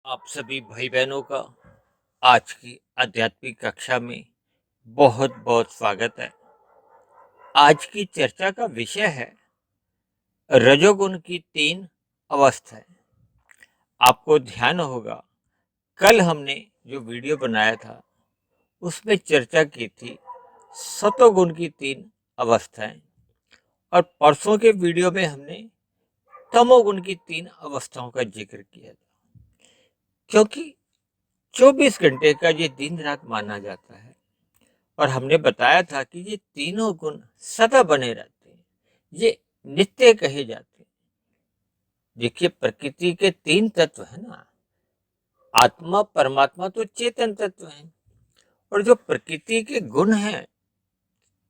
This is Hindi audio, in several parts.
आप सभी भाई बहनों का आज की आध्यात्मिक कक्षा में बहुत बहुत स्वागत है। आज की चर्चा का विषय है रजोगुण की तीन अवस्थाएं। आपको ध्यान होगा कल हमने जो वीडियो बनाया था उसमें चर्चा की थी सतोगुण की तीन अवस्थाएं, और परसों के वीडियो में हमने तमोगुण की तीन अवस्थाओं का जिक्र किया था। क्योंकि 24 घंटे का ये दिन रात माना जाता है और हमने बताया था कि ये तीनों गुण सदा बने रहते हैं, ये नित्य कहे जाते हैं। देखिए, प्रकृति के तीन तत्व है ना, आत्मा परमात्मा तो चेतन तत्व है, और जो प्रकृति के गुण हैं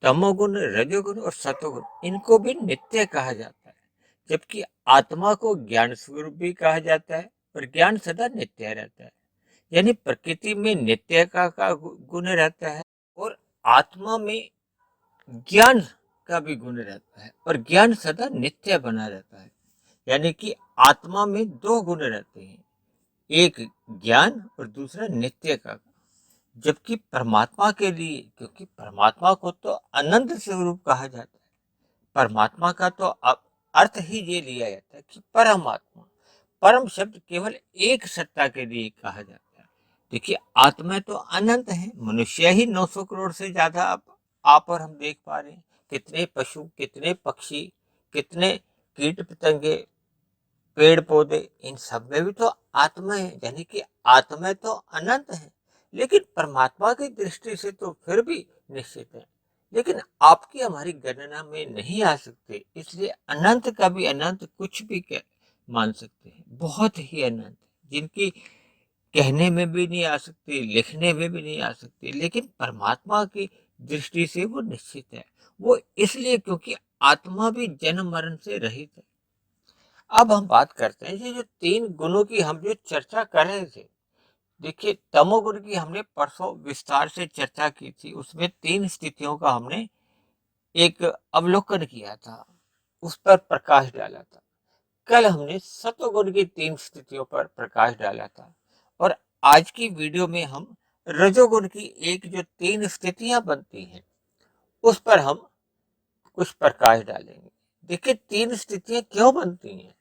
तमोगुण रजोगुण और सतोगुण, इनको भी नित्य कहा जाता है। जबकि आत्मा को ज्ञान स्वरूप भी कहा जाता है और ज्ञान सदा नित्य रहता है। यानी प्रकृति में नित्य का गुण रहता है और आत्मा में ज्ञान का भी गुण रहता है, और ज्ञान सदा नित्य बना रहता है। यानी कि आत्मा में दो गुण रहते हैं, एक ज्ञान और दूसरा नित्य का। जबकि परमात्मा के लिए, क्योंकि परमात्मा को तो अनंत स्वरूप कहा जाता है, परमात्मा का तो अर्थ ही ये लिया जाता है कि परमात्मा, परम शब्द केवल एक सत्ता के लिए कहा जाता है। देखिए, आत्मा तो अनंत है, मनुष्य ही 900 करोड़ से ज्यादा आप और हम देख पा रहे हैं। कितने पशु, कितने पक्षी, कितने कीट पतंगे, पेड़ पौधे, इन सब में भी तो आत्मा है। यानी कि आत्मा तो अनंत है, लेकिन परमात्मा की दृष्टि से तो फिर भी निश्चित है, लेकिन आपकी हमारी गणना में नहीं आ सकते। इसलिए अनंत का भी अनंत कुछ भी मान सकते हैं, बहुत ही अनंत, जिनकी कहने में भी नहीं आ सकती, लिखने में भी नहीं आ सकती, लेकिन परमात्मा की दृष्टि से वो निश्चित है। वो इसलिए क्योंकि आत्मा भी जन्म मरण से रहित है। अब हम बात करते हैं ये जो तीन गुणों की हम जो चर्चा कर रहे थे। देखिए, तमोगुण की हमने परसों विस्तार से चर्चा की थी, उसमें तीन स्थितियों का हमने एक अवलोकन किया था, उस पर प्रकाश डाला था। कल हमने सत्वगुण की तीन स्थितियों पर प्रकाश डाला था, और आज की वीडियो में हम रजोगुण की एक जो तीन स्थितियां बनती हैं उस पर हम कुछ प्रकाश डालेंगे। देखिए, तीन स्थितियां क्यों बनती हैं।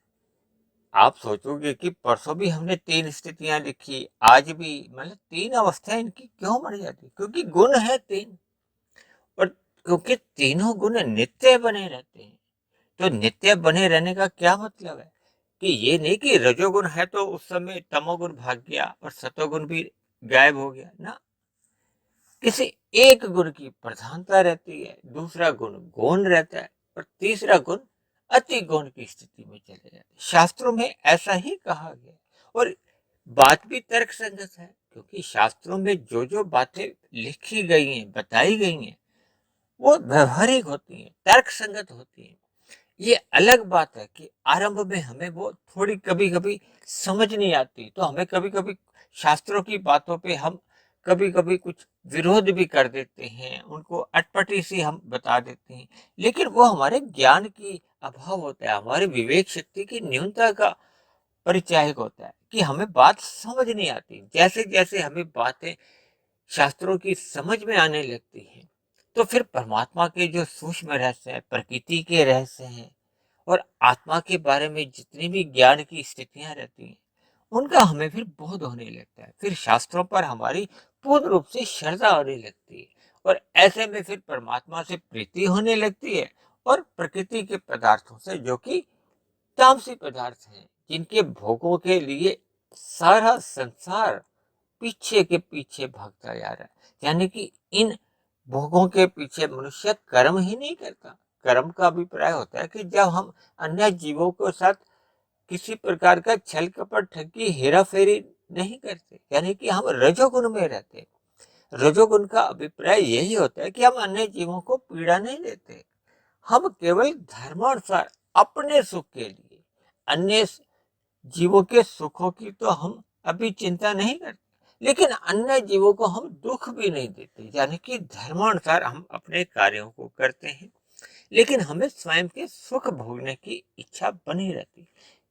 आप सोचोगे कि परसों भी हमने तीन स्थितियां लिखी, आज भी, मतलब तीन अवस्थाएं इनकी क्यों बन जाती, क्योंकि गुण है तीन, और क्योंकि तीनों गुण नित्य बने रहते हैं। तो नित्य बने रहने का क्या मतलब है कि ये नहीं कि रजोगुण है तो उस समय तमोगुण भाग गया और सतोगुण भी गायब हो गया ना। किसी एक गुण की प्रधानता रहती है, दूसरा गुण गौण रहता है, और तीसरा गुण अति गौण की स्थिति में चले जाते हैं। शास्त्रों में ऐसा ही कहा गया, और बात भी तर्क संगत है, क्योंकि शास्त्रों में जो जो बातें लिखी गई हैं, बताई गई हैं, वो व्यवहारिक होती हैं, तर्क संगत होती हैं। ये अलग बात है कि आरंभ में हमें वो थोड़ी कभी कभी समझ नहीं आती, तो हमें कभी कभी शास्त्रों की बातों पे हम कभी कभी कुछ विरोध भी कर देते हैं, उनको अटपटी सी हम बता देते हैं। लेकिन वो हमारे ज्ञान की अभाव होता है, हमारे विवेक शक्ति की न्यूनता का परिचायक होता है कि हमें बात समझ नहीं आती। जैसे जैसे हमें बातें शास्त्रों की समझ में आने लगती हैं, तो फिर परमात्मा के जो सूक्ष्म रहस्य है, प्रकृति के रहस्य हैं, और आत्मा के बारे में जितनी भी ज्ञान की स्थितियां रहती हैं, उनका हमें फिर बोध होने लगता है। फिर शास्त्रों पर हमारी पूर्ण रूप से श्रद्धा होने लगती है, और ऐसे में फिर परमात्मा से प्रीति होने लगती है, और प्रकृति के पदार्थों से, जो कि तामसी पदार्थ हैं, जिनके भोगों के लिए सारा संसार पीछे के पीछे भागता जा रहा है। यानी कि इन भोगों के पीछे मनुष्य कर्म ही नहीं करता। कर्म का अभिप्राय होता है कि जब हम अन्य जीवों के साथ किसी प्रकार का छल कपट ठगी हेरा फेरी नहीं करते, यानी कि हम रजोगुण में रहते। रजोगुण का अभिप्राय यही होता है कि हम अन्य जीवों को पीड़ा नहीं देते, हम केवल धर्मानुसार अपने सुख के लिए, अन्य जीवों के सुखों की तो हम अभी चिंता नहीं करते, लेकिन अन्य जीवों को हम दुख भी नहीं देते। यानी कि धर्मानुसार हम अपने कार्यों को करते हैं, लेकिन हमें स्वयं के सुख भोगने की इच्छा बनी रहती है।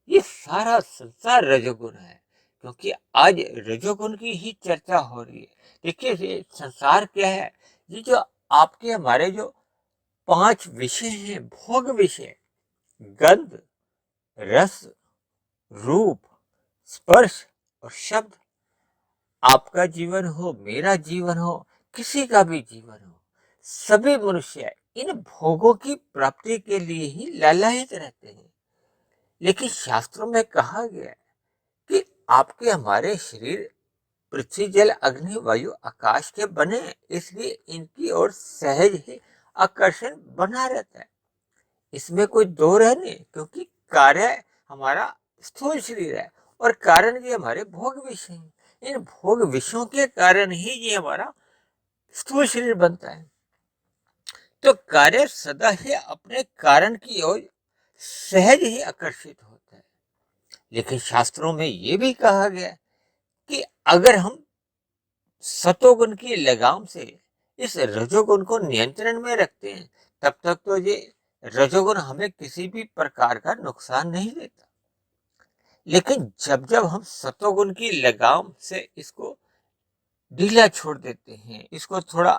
ये सारा संसार रजोगुण है। क्योंकि आज रजोगुण की ही चर्चा हो रही है। देखिए ये संसार क्या है, ये जो आपके हमारे जो 5 विषय हैं, भोग विषय, गंध, रस, रूप, स्पर्श और शब्द, आपका जीवन हो, मेरा जीवन हो, किसी का भी जीवन हो, सभी मनुष्य इन भोगों की प्राप्ति के लिए ही लालायित रहते हैं। लेकिन शास्त्रों में कहा गया है कि आपके हमारे शरीर पृथ्वी जल अग्नि वायु आकाश के बने हैं, इसलिए इनकी ओर सहज ही आकर्षण बना रहता है। इसमें कोई दो राय नहीं, क्योंकि कार्य हमारा स्थूल शरीर है और कारण ये हमारे भोग विषय हैं। इन भोग विषयों के कारण ही ये हमारा स्थूल शरीर बनता है। तो कार्य सदा ही अपने कारण की ओर सहज ही आकर्षित होता है। लेकिन शास्त्रों में ये भी कहा गया कि अगर हम सतोगुण की लगाम से इस रजोगुण को नियंत्रण में रखते हैं, तब तक तो ये रजोगुण हमें किसी भी प्रकार का नुकसान नहीं देता। लेकिन जब जब हम सतोगुण की लगाम से इसको ढीला छोड़ देते हैं, इसको थोड़ा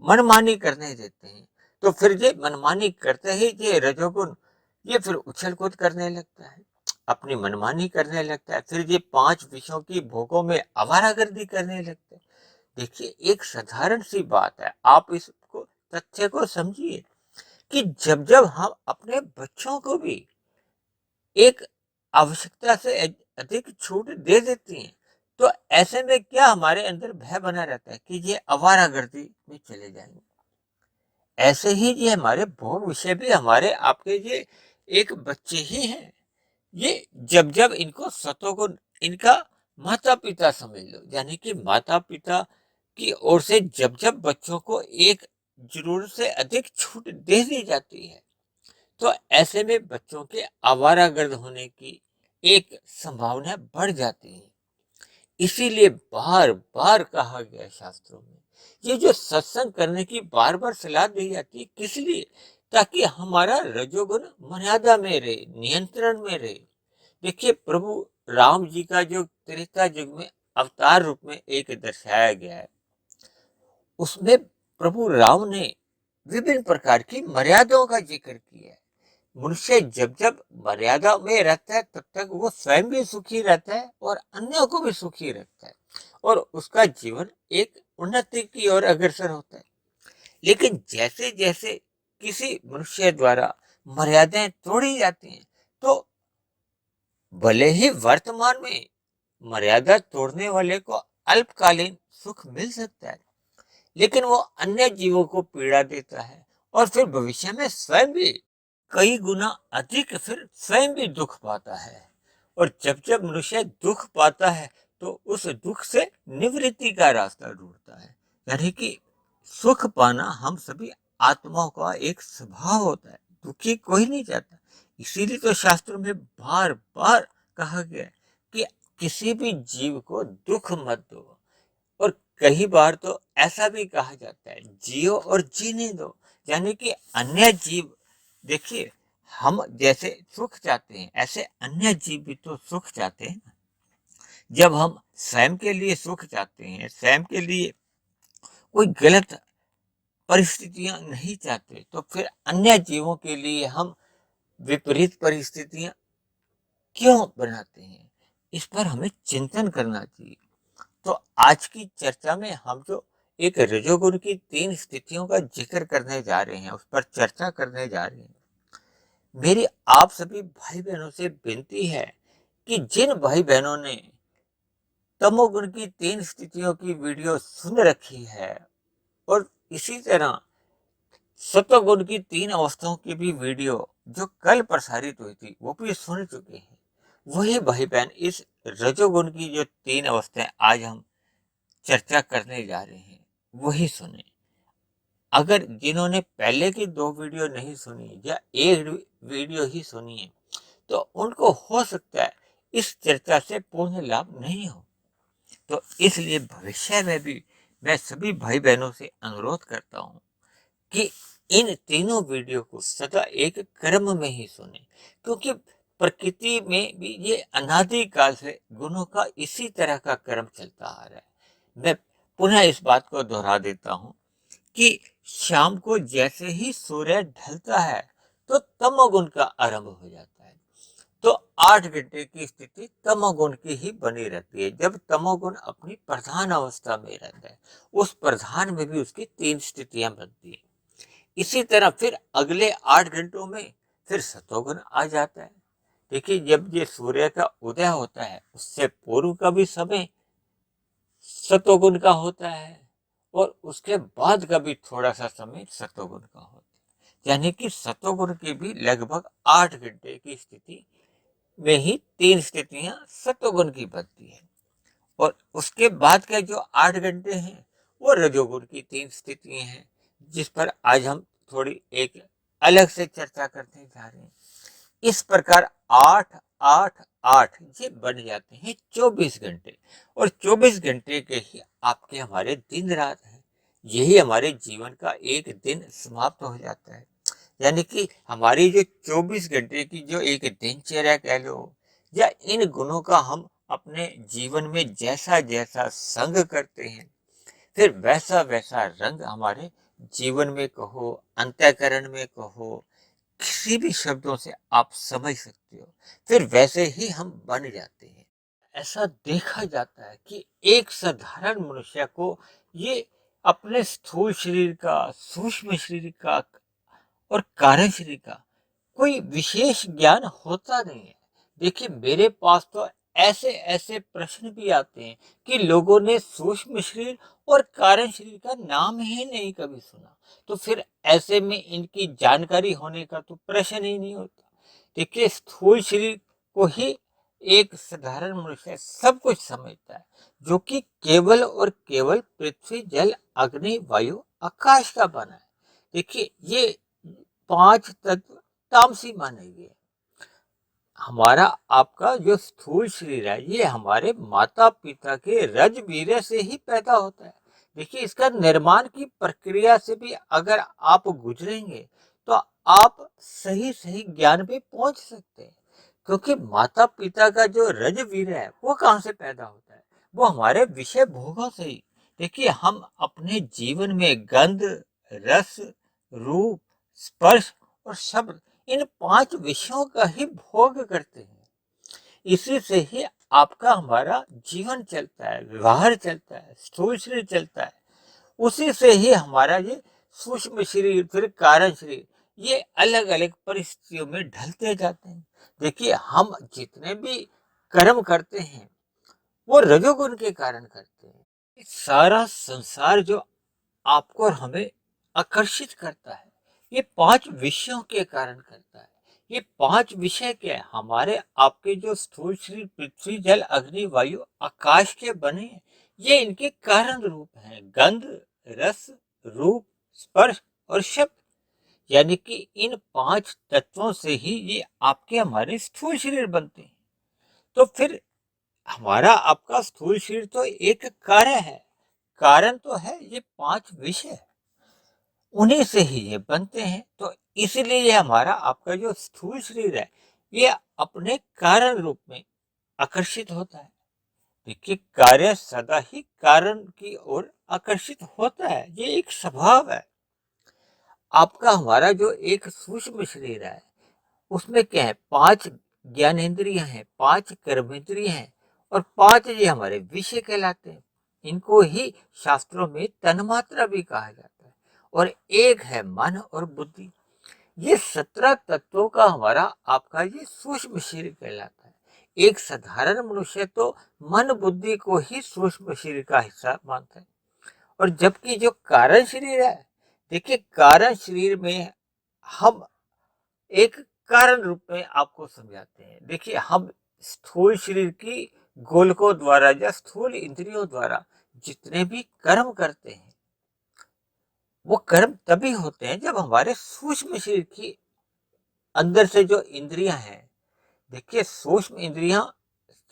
मनमानी करने देते हैं, तो फिर ये मनमानी करते ही ये रजोगुण ये फिर उछल कूद करने लगता है, अपनी मनमानी करने लगता है, फिर ये 5 विषयों की भोगों में आवारागर्दी करने लगता है। देखिए एक साधारण सी बात है, आप इसको तथ्य को समझिए कि जब जब हम अपने बच्चों को भी एक आवश्यकता से अधिक छूट दे देती हैं, तो ऐसे में क्या हमारे अंदर भय बना रहता है कि ये आवारागर्दी में चले जाएंगे। ऐसे ही ये हमारे भोग विषय भी हमारे आपके ये एक बच्चे ही हैं। ये जब जब इनको सतोगुण इनका माता पिता समझ लो, यानी कि माता पिता की ओर से जब जब बच्चों को एक जरूरत से अधिक छूट दे दी जाती है, तो ऐसे में बच्चों के आवारागर्द होने की एक संभावना बढ़ जाती है। इसीलिए बार बार कहा गया है शास्त्रों में, ये जो सत्संग करने की बार बार सलाह दी जाती है, किस लिए? ताकि हमारा रजोगुण मर्यादा में रहे, नियंत्रण में रहे। देखिए प्रभु राम जी का जो त्रेता युग में अवतार रूप में एक दर्शाया गया है, उसमें प्रभु राम ने विभिन्न प्रकार की मर्यादाओं का जिक्र किया है। मनुष्य जब जब मर्यादा में रहता है, तब तक वो स्वयं भी सुखी रहता है और अन्यों को भी सुखी रखता है और उसका जीवन एक उन्नति की ओर अग्रसर होता है। लेकिन जैसे जैसे किसी मनुष्य द्वारा मर्यादाएं तोड़ी जाती हैं, तो भले ही वर्तमान में मर्यादा तोड़ने वाले को अल्पकालीन सुख मिल सकता है, लेकिन वो अन्य जीवों को पीड़ा देता है और फिर भविष्य में स्वयं भी कई गुना अधिक फिर स्वयं भी दुख पाता है। और जब जब मनुष्य दुख पाता है, तो उस दुख से निवृत्ति का रास्ता ढूंढता है। यानी कि सुख पाना हम सभी आत्माओं का एक स्वभाव होता है, दुखी कोई नहीं चाहता। इसीलिए तो शास्त्रों में बार बार कहा गया है कि किसी भी जीव को दुख मत दो। और कई बार तो ऐसा भी कहा जाता है, जियो और जीने दो। यानी कि अन्य जीव, देखिए हम जैसे सुख चाहते हैं, ऐसे अन्य जीव भी तो सुख चाहते हैं। जब हम स्वयं के लिए सुख चाहते हैं, स्वयं के लिए कोई गलत परिस्थितियां नहीं चाहते, तो फिर अन्य जीवों के लिए हम विपरीत परिस्थितियां क्यों बनाते हैं? इस पर हमें चिंतन करना चाहिए। तो आज की चर्चा में हम जो एक रजोगुण की 3 स्थितियों का जिक्र करने जा रहे हैं, उस पर चर्चा करने जा रहे हैं। मेरी आप सभी भाई बहनों से विनती है कि जिन भाई बहनों ने तमोगुण की 3 स्थितियों की वीडियो सुन रखी है और इसी तरह सतोगुण की 3 अवस्थाओं की भी वीडियो जो कल प्रसारित हुई थी वो भी सुन चुके हैं, वही भाई बहन इस रजोगुण की जो 3 अवस्थाएं आज हम चर्चा करने जा रहे हैं वही सुने। अगर जिन्होंने पहले की 2 वीडियो नहीं सुनी या एक वीडियो ही सुनी है, तो उनको हो सकता है इस चर्चा से पूर्ण लाभ नहीं हो। तो इसलिए भविष्य में भी मैं सभी भाई बहनों से अनुरोध करता हूँ कि इन तीनों वीडियो को सदा एक क्रम में ही सुने, क्योंकि प्रकृति में भी ये अनादि काल से गुणों का इसी तरह का क्रम चलता आ रहा है। मैं पुनः इस बात को दोहरा देता हूँ कि शाम को जैसे ही सूर्य ढलता है तो तमोगुण का आरंभ हो जाता है। तो 8 घंटे की स्थिति तमोगुण की ही बनी रहती है। जब तमोगुण अपनी प्रधान अवस्था में रहता है, उस प्रधान में भी उसकी 3 स्थितियां बनती है। इसी तरह फिर अगले 8 घंटों में फिर सतोगुण आ जाता है। देखिए, जब ये सूर्य का उदय होता है उससे पूर्व का भी समय सतोगुण का होता है और उसके बाद का भी थोड़ा सा समय सतोगुण का होता है। यानी कि सतोगुण की भी लगभग 8 घंटे की स्थिति में ही 3 स्थितियां सतोगुण की बनती है और उसके बाद के जो 8 घंटे हैं वो रजोगुण की 3 स्थितियां हैं, जिस पर आज हम थोड़ी एक अलग से चर्चा करने जा रहे हैं। इस प्रकार 8 8 8 ये बन जाते हैं 24 घंटे और 24 घंटे के ही आपके हमारे दिन रात है। यही हमारे जीवन का एक दिन समाप्त हो जाता है। यानी कि हमारी जो 24 घंटे की जो एक दिनचर्या कह लो, या इन गुणों का हम अपने जीवन में जैसा जैसा संग करते हैं, फिर वैसा वैसा रंग हमारे जीवन में कहो, अंतःकरण में कहो, किसी भी शब्दों से आप समझ सकते हो, फिर वैसे ही हम बन जाते हैं। ऐसा देखा जाता है कि एक साधारण मनुष्य को ये अपने स्थूल शरीर का, सूक्ष्म शरीर का और कारण शरीर का कोई विशेष ज्ञान होता नहीं है। देखिए, मेरे पास तो ऐसे ऐसे प्रश्न भी आते हैं कि लोगों ने सूक्ष्म शरीर और कारण शरीर का नाम ही नहीं कभी सुना, तो फिर ऐसे में इनकी जानकारी होने का तो प्रश्न ही नहीं होता। देखिए, स्थूल शरीर को ही एक साधारण मनुष्य सब कुछ समझता है, जो कि केवल और केवल पृथ्वी, जल, अग्नि, वायु, आकाश का बना है। देखिए, ये 5 तत्व तामसी माने गए। हमारा आपका जो स्थूल शरीर है ये हमारे माता पिता के रज वीर्य से ही पैदा होता है। देखिए, इसका निर्माण की प्रक्रिया से भी अगर आप गुजरेंगे तो आप सही सही ज्ञान पे पहुंच सकते हैं, क्योंकि माता पिता का जो रज वीर्य है वो कहाँ से पैदा होता है? वो हमारे विषय भोगों से ही। देखिए, हम अपने जीवन में गंध, रस, रूप, स्पर्श और शब्द, इन 5 विषयों का ही भोग करते हैं। इसी से ही आपका हमारा जीवन चलता है, व्यवहार चलता है, स्थूल शरीर चलता है। उसी से ही हमारा ये सूक्ष्म शरीर, फिर कारण शरीर, ये अलग अलग परिस्थितियों में ढलते जाते हैं। देखिए, हम जितने भी कर्म करते हैं वो रजोगुण के कारण करते हैं। सारा संसार जो आपको और हमें आकर्षित करता है, ये 5 विषयों के कारण करता है। ये 5 विषय क्या है? हमारे आपके जो स्थूल शरीर पृथ्वी, जल, अग्नि, वायु, आकाश के बने हैं, ये इनके कारण रूप हैं। गंध, रस, रूप, स्पर्श और शब्द। यानी कि इन 5 तत्वों से ही ये आपके हमारे स्थूल शरीर बनते हैं। तो फिर हमारा आपका स्थूल शरीर तो एक कार्य है, कारण तो है ये 5 विषय, उन्हीं से ही ये बनते हैं। तो इसलिए ये हमारा आपका जो स्थूल शरीर है ये अपने कारण रूप में आकर्षित होता है। देखिए, कार्य सदा ही कारण की ओर आकर्षित होता है, ये एक स्वभाव है। आपका हमारा जो एक सूक्ष्म शरीर है उसमें क्या है? 5 ज्ञानेंद्रियां हैं, 5 कर्मेंद्रियां हैं और 5 ये हमारे विषय कहलाते हैं। इनको ही शास्त्रों में तन्मात्रा भी कहा जाता है। और एक है मन और बुद्धि। ये 17 तत्वों का हमारा आपका ये सूक्ष्म शरीर कहलाता है। एक साधारण मनुष्य तो मन बुद्धि को ही सूक्ष्म शरीर का हिस्सा मानता है। और जबकि जो कारण शरीर है, देखिए, कारण शरीर में हम एक कारण रूप में आपको समझाते हैं। देखिए, हम स्थूल शरीर की गोलकों द्वारा या स्थूल इंद्रियों द्वारा जितने भी कर्म करते हैं वो कर्म तभी होते हैं जब हमारे सूक्ष्म शरीर की अंदर से जो इंद्रियां हैं, देखिए, सूक्ष्म इंद्रियां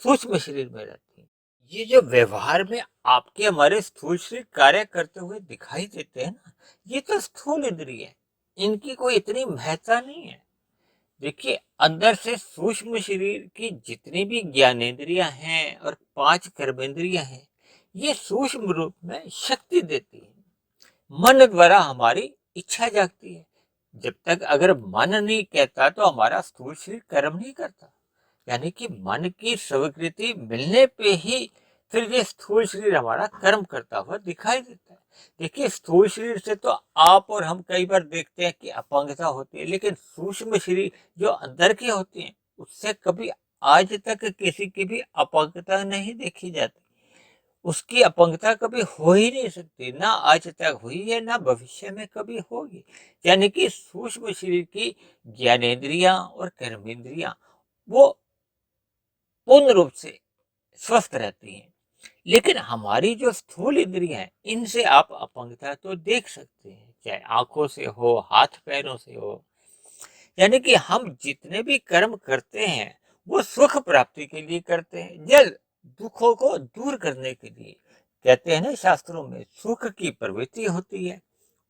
सूक्ष्म शरीर में रहती हैं। ये जो व्यवहार में आपके हमारे स्थूल शरीर कार्य करते हुए दिखाई देते हैं ना, ये तो स्थूल इंद्रिय है, इनकी कोई इतनी महत्ता नहीं है। देखिए, अंदर से सूक्ष्म शरीर की जितनी भी ज्ञानेंद्रियां हैं और 5 कर्मेंद्रियां हैं, ये सूक्ष्म रूप में शक्ति देती है। मन द्वारा हमारी इच्छा जागती है। जब तक अगर मन नहीं कहता तो हमारा स्थूल शरीर कर्म नहीं करता। यानी कि मन की स्वीकृति मिलने पे ही फिर ये स्थूल शरीर हमारा कर्म करता हुआ दिखाई देता है। देखिए, स्थूल शरीर से तो आप और हम कई बार देखते हैं कि अपंगता होती है, लेकिन सूक्ष्म शरीर जो अंदर के होते हैं उससे कभी आज तक किसी की भी अपंगता नहीं देखी जाती। उसकी अपंगता कभी हो ही नहीं सकती, ना आज तक हुई है ना भविष्य में कभी होगी। यानी कि सूक्ष्म शरीर की ज्ञानेंद्रियां और कर्मेंद्रियां वो पूर्ण रूप से स्वस्थ रहती हैं। लेकिन हमारी जो स्थूल इंद्रियां हैं, इनसे आप अपंगता तो देख सकते हैं, चाहे आंखों से हो, हाथ पैरों से हो। यानी कि हम जितने भी कर्म करते हैं वो सुख प्राप्ति के लिए करते हैं, जल दुखों को दूर करने के लिए। कहते हैं ना शास्त्रों में, सुख की प्रवृत्ति होती है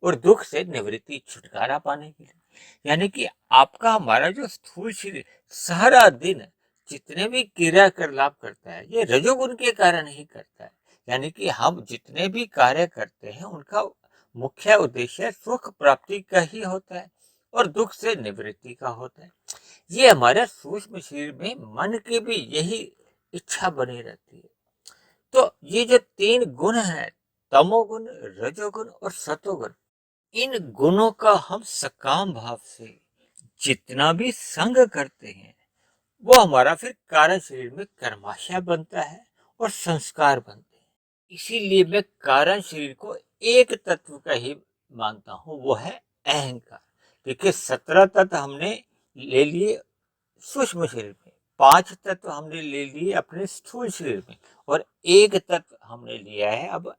और दुख से निवृत्ति, छुटकारा पाने के लिए। यानी कि आपका हमारा जो स्थूल शरीर सारा दिन जितने भी क्रियाकलाप करता है, ये रजोगुण के कारण ही करता है। यानी कि हम जितने भी कार्य करते हैं उनका मुख्य उद्देश्य सुख प्राप्ति का ही होता है और दुख से निवृत्ति का होता है। ये हमारे सूक्ष्म शरीर में मन की भी यही इच्छा बनी रहती है। तो ये जो 3 गुण हैं, तमोगुण, रजोगुण और सतोगुण, इन गुणों का हम सकाम भाव से जितना भी संग करते हैं वो हमारा फिर कारण शरीर में कर्माशय बनता है और संस्कार बनते हैं। इसीलिए मैं कारण शरीर को एक तत्व का ही मानता हूं, वो है अहंकार। देखिए, 17 तत्व हमने ले लिए सूक्ष्म शरीर में, 5 तत्व हमने ले लिए अपने स्थूल शरीर में और एक तत्व हमने लिया है अब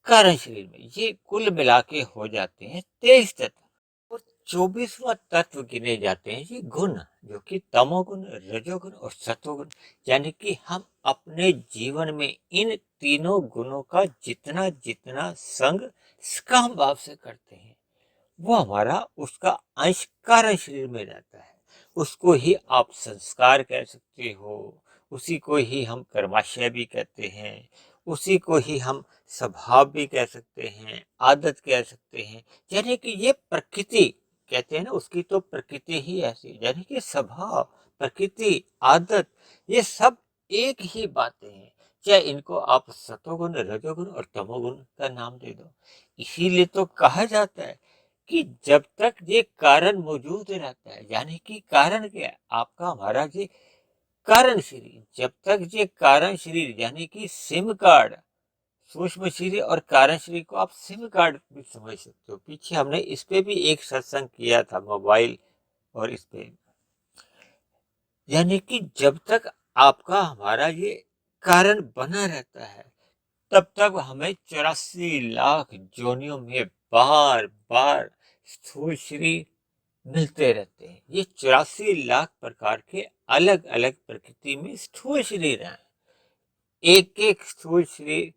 कारण शरीर में। ये कुल मिला के हो जाते हैं 23 तत्व और 24वां तत्व गिने जाते हैं ये गुण, जो कि तमोगुण, रजोगुण और सतोगुण। यानी कि हम अपने जीवन में इन तीनों गुणों का जितना जितना संग सकाम भाव से करते हैं वो हमारा उसका अंश कारण शरीर में रहता है। उसको ही आप संस्कार कह सकते हो, उसी को ही हम कर्माशय भी कहते हैं, उसी को ही हम स्वभाव भी कह सकते हैं, आदत कह सकते हैं। यानी कि ये प्रकृति कहते हैं ना, उसकी तो प्रकृति ही ऐसी, यानी कि स्वभाव, प्रकृति, आदत, ये सब एक ही बातें हैं। चाहे इनको आप सतोगुण, रजोगुण और तमोगुण का नाम दे दो। इसीलिए तो कहा जाता है कि जब तक ये कारण मौजूद रहता है, यानी कि कारण क्या है, आपका हमारा ये कारण शरीर, जब तक ये कारण शरीर यानी कि सिम कार्ड, सूक्ष्म शरीर और कारण शरीर को आप सिम कार्ड भी समझ सकते हो। पीछे हमने इस पे भी एक सत्संग किया था, मोबाइल और इस पे। यानी कि जब तक आपका हमारा ये कारण बना रहता है तब तक हमें 84 लाख योनियों में बार बार स्थूल शरीर मिलते रहते हैं। ये 84 लाख प्रकार के अलग अलग प्रकृति में स्थूल शरीर हैं। एक एक स्थूल शरीर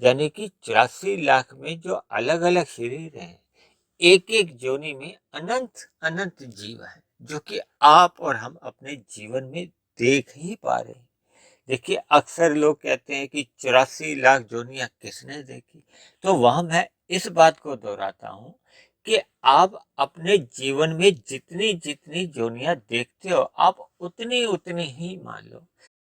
यानी कि 84 लाख में जो अलग अलग शरीर हैं, एक एक योनि में अनंत अनंत जीव है, जो कि आप और हम अपने जीवन में देख ही पा रहे हैं। देखिए, अक्सर लोग कहते हैं कि 84 लाख जोनियां किसने देखी, तो वह मैं इस बात को दोहराता हूं कि आप अपने जीवन में जितनी जितनी जोनियां देखते हो आप उतनी उतनी ही मान लो।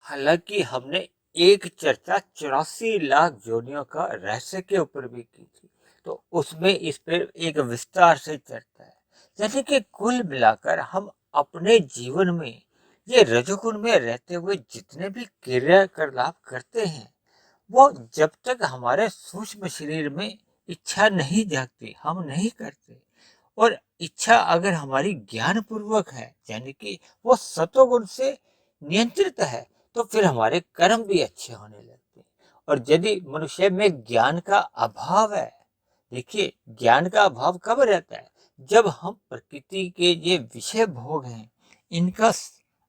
हालांकि हमने एक चर्चा 84 लाख जोनियों का रहस्य के ऊपर भी की थी, तो उसमें इस पर एक विस्तार से चर्चा है। जैसे कि कुल मिलाकर हम अपने जीवन में ये रजोगुण में रहते हुए जितने भी क्रियाकलाप करते हैं वो जब तक हमारे सूक्ष्म शरीर में इच्छा नहीं जागती हम नहीं करते। और इच्छा अगर हमारी ज्ञान पूर्वक है, यानी कि वो सतोगुण से नियंत्रित है, तो फिर हमारे कर्म भी अच्छे होने लगते हैं। और यदि मनुष्य में ज्ञान का अभाव है, देखिए ज्ञान का अभाव कब रहता है, जब हम प्रकृति के ये विषय भोग हैं इनका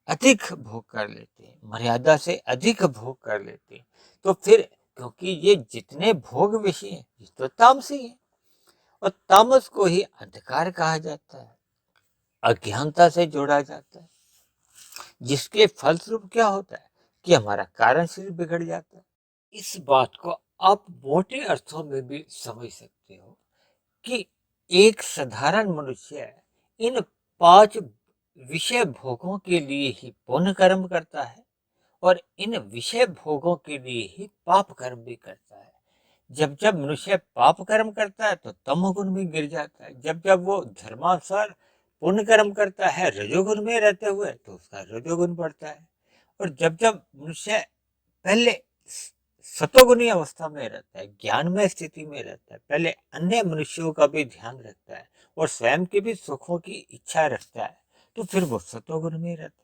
अधिक भोग कर लेते हैं, मर्यादा से अधिक भोग कर लेते हैं। तो फिर क्योंकि ये जितने भोग विषय हैं ये तो तामसी है और तामस को ही अंधकार कहा जाता है। अज्ञानता से जोड़ा जाता है, जिसके फलस्वरूप क्या होता है कि हमारा कारण शरीर बिगड़ जाता है। इस बात को आप मोटे अर्थों में भी समझ सकते हो कि एक साधारण मनुष्य इन 5 विषय भोगों के लिए ही पुण्य कर्म करता है और इन विषय भोगों के लिए ही पाप कर्म भी करता है। जब जब मनुष्य पाप कर्म करता है तो तमोगुण में गिर जाता है। जब जब वो धर्मानुसार पुण्य कर्म करता है रजोगुण में रहते हुए तो उसका रजोगुण बढ़ता है। और जब जब मनुष्य पहले सतोगुणी अवस्था में रहता है, ज्ञानमय स्थिति में रहता है, पहले अन्य मनुष्यों का भी ध्यान रखता है और स्वयं के भी सुखों की इच्छा रखता है, तो फिर वो सतोगुण में रहता है।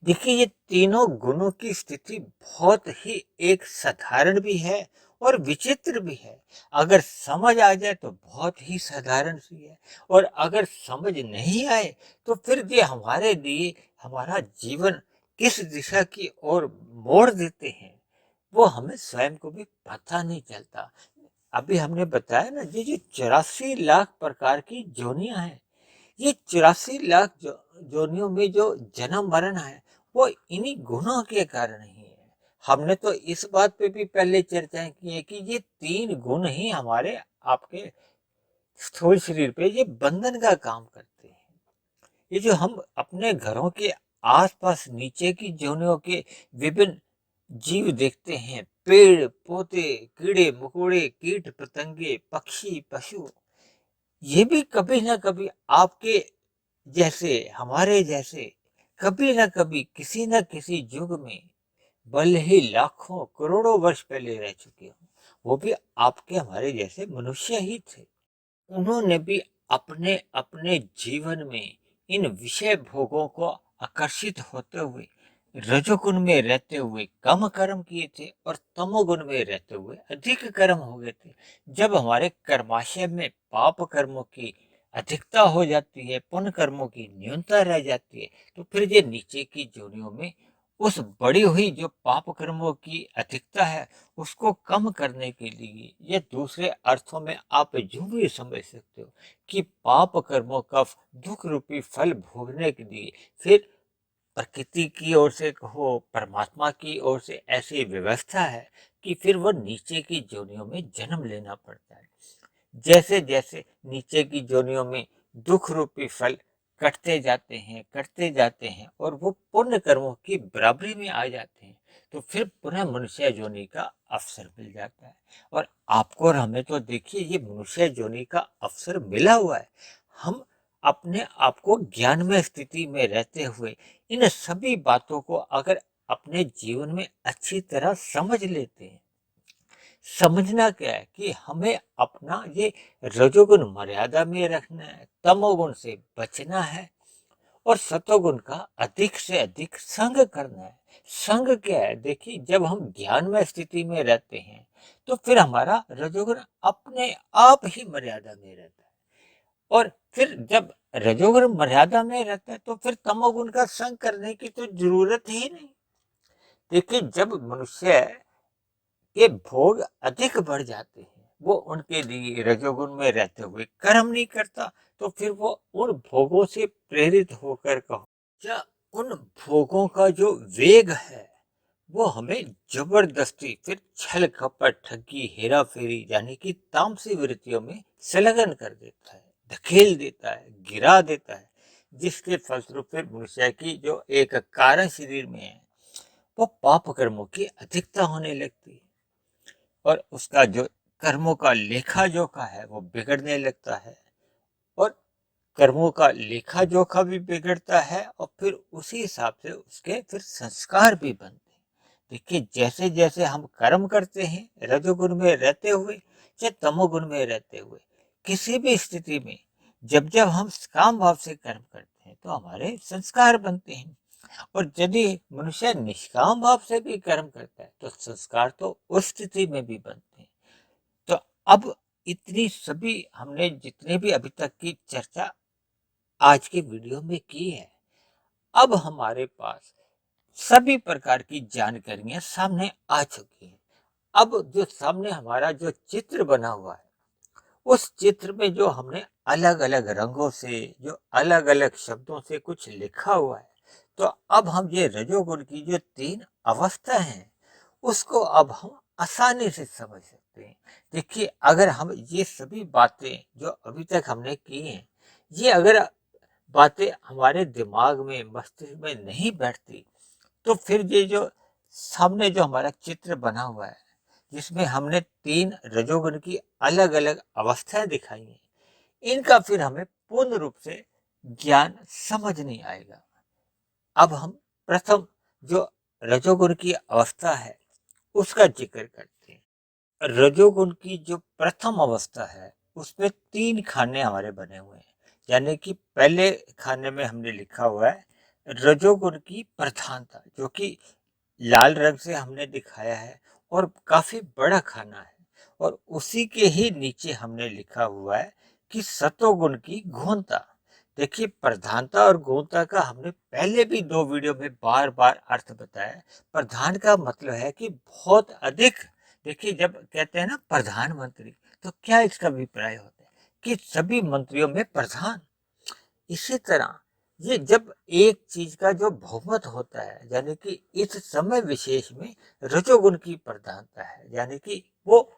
देखिए, ये तीनों गुणों की स्थिति बहुत ही एक साधारण भी है और विचित्र भी है। अगर समझ आ जाए तो बहुत ही साधारण सी है, और अगर समझ नहीं आए तो फिर ये हमारे लिए हमारा जीवन किस दिशा की ओर मोड़ देते हैं, वो हमें स्वयं को भी पता नहीं चलता। अभी हमने बताया ना, ये जो 84 लाख प्रकार की जोनियां हैं, ये 84 लाख जोनियों में जो जन्म मरण है वो इन्हीं गुणों के कारण ही है। हमने तो इस बात पे भी पहले चर्चाएं की है कि ये 3 गुण ही हमारे आपके स्थूल शरीर पे ये बंधन का काम करते हैं। ये जो हम अपने घरों के आसपास नीचे की जोनियों के विभिन्न जीव देखते हैं, पेड़ पौधे, कीड़े मकोड़े, कीट पतंगे, पक्षी पशु, ये भी कभी ना कभी आपके जैसे, हमारे जैसे, कभी ना कभी किसी न किसी युग में, भले ही लाखों करोड़ों वर्ष पहले रह चुके हों, वो भी आपके हमारे जैसे मनुष्य ही थे। उन्होंने भी अपने अपने जीवन में इन विषय भोगों को आकर्षित होते हुए रजोगुण में रहते हुए कम कर्म किए थे और तमोगुण में रहते हुए अधिक कर्म हो गए थे। जब हमारे कर्माशय में पाप कर्मों की अधिकता हो जाती है, पुण्य कर्मों की न्यूनता रह जाती है, तो फिर ये नीचे की जोनियों में उस बढ़ी हुई जो पाप कर्मों की अधिकता है उसको कम करने के लिए, या दूसरे अर्थों में आप यूं भी समझ सकते हो कि पाप कर्मों का दुख रूपी फल भोगने के लिए फिर प्रकृति की ओर से कहो, परमात्मा की ओर से ऐसी व्यवस्था है कि फिर वो नीचे की जोनियों में जन्म लेना पड़ता है। जैसे जैसे नीचे की जोनियों में दुख रूपी फल कटते जाते हैं और वो पुण्य कर्मों की बराबरी में आ जाते हैं, तो फिर पुनः मनुष्य जोनि का अवसर मिल जाता है। और आपको और हमें तो देखिए, ये मनुष्य जोनि का अवसर मिला हुआ है। हम अपने आप को ज्ञानमय स्थिति में रहते हुए इन सभी बातों को अगर अपने जीवन में अच्छी तरह समझ लेते हैं, समझना क्या है कि हमें अपना ये रजोगुण मर्यादा में रखना है, तमोगुण से बचना है और सतोगुण का अधिक से अधिक संग करना है। संग क्या है? देखिए, जब हम ज्ञान में स्थिति में रहते हैं तो फिर हमारा रजोगुण अपने आप ही मर्यादा में रहता है, और फिर जब रजोगुण मर्यादा में रहता है तो फिर तमोगुण का संग करने की तो जरूरत ही नहीं। देखिए, जब मनुष्य के भोग अधिक बढ़ जाते हैं, वो उनके लिए रजोगुण में रहते हुए कर्म नहीं करता, तो फिर वो उन भोगों से प्रेरित होकर कहो या उन भोगों का जो वेग है वो हमें जबरदस्ती फिर छल कपट ठगी हेरा फेरी यानी कि तामसी वृत्तियों में संलग्न कर देता है, धकेल देता है, गिरा देता है, जिसके फलस्वरूप फिर मनुष्य की जो एक कारण शरीर में है वो पाप कर्मों की अधिकता होने लगती है और उसका जो कर्मों का लेखा जोखा है वो बिगड़ने लगता है, और कर्मों का लेखा जोखा भी बिगड़ता है और फिर उसी हिसाब से उसके फिर संस्कार भी बनते हैं। देखिए, जैसे जैसे हम कर्म करते हैं रजोगुण में रहते हुए या तमोगुण में रहते हुए, किसी भी स्थिति में जब जब हम काम भाव से कर्म करते हैं तो हमारे संस्कार बनते हैं, और यदि मनुष्य निष्काम भाव से भी कर्म करता है तो संस्कार तो उस स्थिति में भी बनते हैं। तो अब इतनी सभी हमने जितने भी अभी तक की चर्चा आज की वीडियो में की है, अब हमारे पास सभी प्रकार की जानकारियां सामने आ चुकी हैं। अब जो सामने हमारा जो चित्र बना हुआ है उस चित्र में जो हमने अलग अलग रंगों से, जो अलग अलग शब्दों से कुछ लिखा हुआ है, तो अब हम ये रजोगुण की जो 3 अवस्था हैं, उसको अब हम आसानी से समझ सकते हैं। देखिए, अगर हम ये सभी बातें जो अभी तक हमने की हैं, ये अगर बातें हमारे दिमाग में, मस्तिष्क में नहीं बैठती, तो फिर ये जो सामने जो हमारा चित्र बना हुआ है, जिसमें हमने 3 रजोगुण की अलग अलग अवस्थाएं दिखाई हैं, इनका फिर हमें पूर्ण रूप से ज्ञान समझ नहीं आएगा। अब हम प्रथम जो रजोगुण की अवस्था है, उसका जिक्र करते हैं। रजोगुण की जो प्रथम अवस्था है, उसमें 3 खाने हमारे बने हुए हैं। यानी कि पहले खाने में हमने लिखा हुआ है रजोगुण की प्रधानता, जो कि लाल रंग से हमने दिखाया है और काफी बड़ा खाना है। और उसी के ही नीचे हमने लिखा हुआ है कि सतोगुण की गौणता। देखिए, प्रधानता और गौणता का हमने पहले भी 2 वीडियो में बार बार अर्थ बताया। प्रधान का मतलब है कि बहुत अधिक। देखिए, जब कहते हैं ना प्रधानमंत्री, तो क्या इसका अभिप्राय होता है कि सभी मंत्रियों में प्रधान। इसी तरह ये जब एक चीज का जो बहुमत होता है, यानी कि इस समय विशेष में रजोगुण की प्रधानता है, यानी कि वो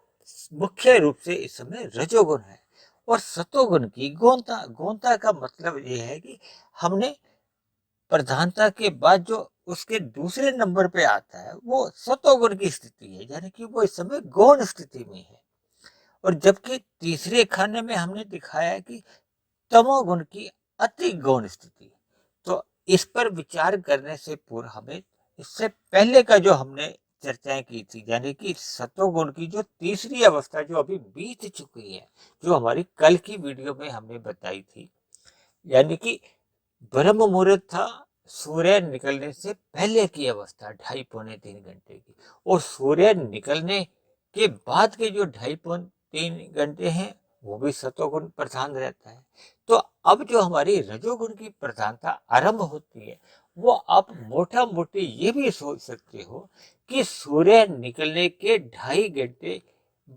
मुख्य रूप से इस समय रजोगुण है। और सतोगुण की गौणता, गौणता का मतलब ये है कि हमने प्रधानता के बाद जो उसके दूसरे नंबर पे आता है, वो सतोगुण की स्थिति है, यानी कि वो इस समय गौण स्थिति में है। और जबकि तीसरे खाने में हमने दिखाया है कि तमोगुण की अति गौण स्थिति। तो इस पर विचार करने से पूर्व हमें इससे पहले का जो हमने चर्चाएं की थी, यानी कि सतोगुण की जो तीसरी अवस्था जो अभी बीत चुकी है, जो हमारी कल की वीडियो में हमने बताई थी, यानी कि ब्रह्म मुहूर्त था सूर्य निकलने से पहले की अवस्था, 2.5-3 घंटे की। और सूर्य निकलने के बाद के जो 2.5-3 घंटे हैं, वो भी सतोगुण प्रधान रहता है। तो अब जो हमारी रजोगुण की प्रधानता आरंभ होती है, वो आप मोटा मोटी ये भी सोच सकते हो कि सूर्य निकलने के 2.5 घंटे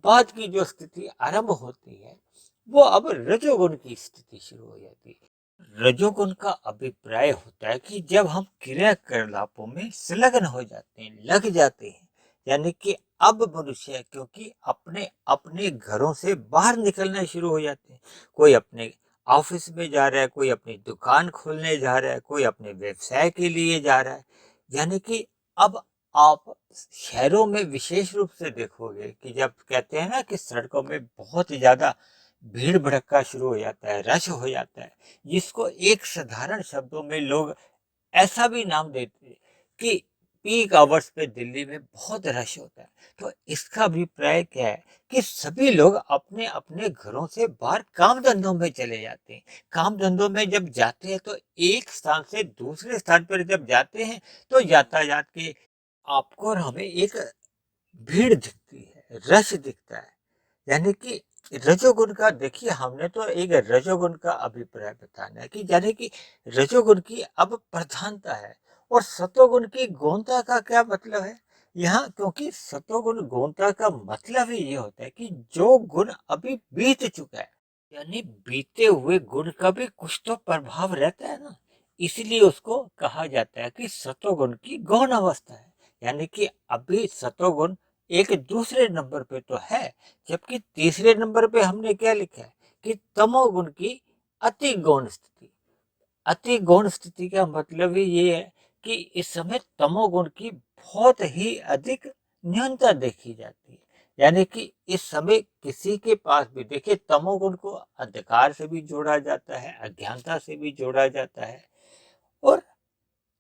बाद की जो स्थिति आरंभ होती है, वो अब रजोगुण की स्थिति शुरू हो जाती है। रजोगुण का अभिप्राय होता है कि जब हम क्रियाकलापों में संलग्न हो जाते हैं, लग जाते हैं, यानी कि अब मनुष्य क्योंकि अपने अपने घरों से बाहर निकलना शुरू हो जाते हैं। कोई अपने ऑफिस में जा रहा है, कोई अपनी दुकान खोलने जा रहा है, कोई अपने व्यवसाय के लिए जा रहा है। यानी कि अब आप शहरों में विशेष रूप से देखोगे कि जब कहते हैं ना कि सड़कों में बहुत ज्यादा भीड़ भड़क्का शुरू हो जाता है, रश हो जाता है, जिसको एक साधारण शब्दों में लोग ऐसा भी नाम देते हैं कि पीक आवर्स पे दिल्ली में बहुत रश होता है। तो इसका अभिप्राय क्या है कि सभी लोग अपने अपने घरों से बाहर काम धंधों में चले जाते हैं। काम धंधों में जब जाते हैं, तो एक स्थान से दूसरे स्थान पर जब जाते हैं, तो यातायात के आपको और हमें एक भीड़ दिखती है, रश दिखता है। यानी कि रजोगुण का, देखिए, हमने तो एक रजोगुण का अभिप्राय बताना है कि यानी कि रजोगुण की अब प्रधानता है। और सतोगुण की गौणता का क्या मतलब है यहाँ, क्योंकि सतोगुण गौणता का मतलब ही ये होता है कि जो गुण अभी बीत चुका है, यानी बीते हुए गुण का भी कुछ तो प्रभाव रहता है ना, इसलिए उसको कहा जाता है कि सतोगुण की गौण अवस्था है। यानी कि अभी सतोगुण एक दूसरे नंबर पे तो है, जबकि तीसरे नंबर पे हमने क्या लिखा है कि तमोगुण की अति गौण स्थिति। अति गौण स्थिति का मतलब ही ये है कि इस समय तमोगुण की बहुत ही अधिक न्यूनता देखी जाती है। यानी कि इस समय किसी के पास भी, देखिए, तमोगुण को अंधकार से भी जोड़ा जाता है, अज्ञानता से भी जोड़ा जाता है, और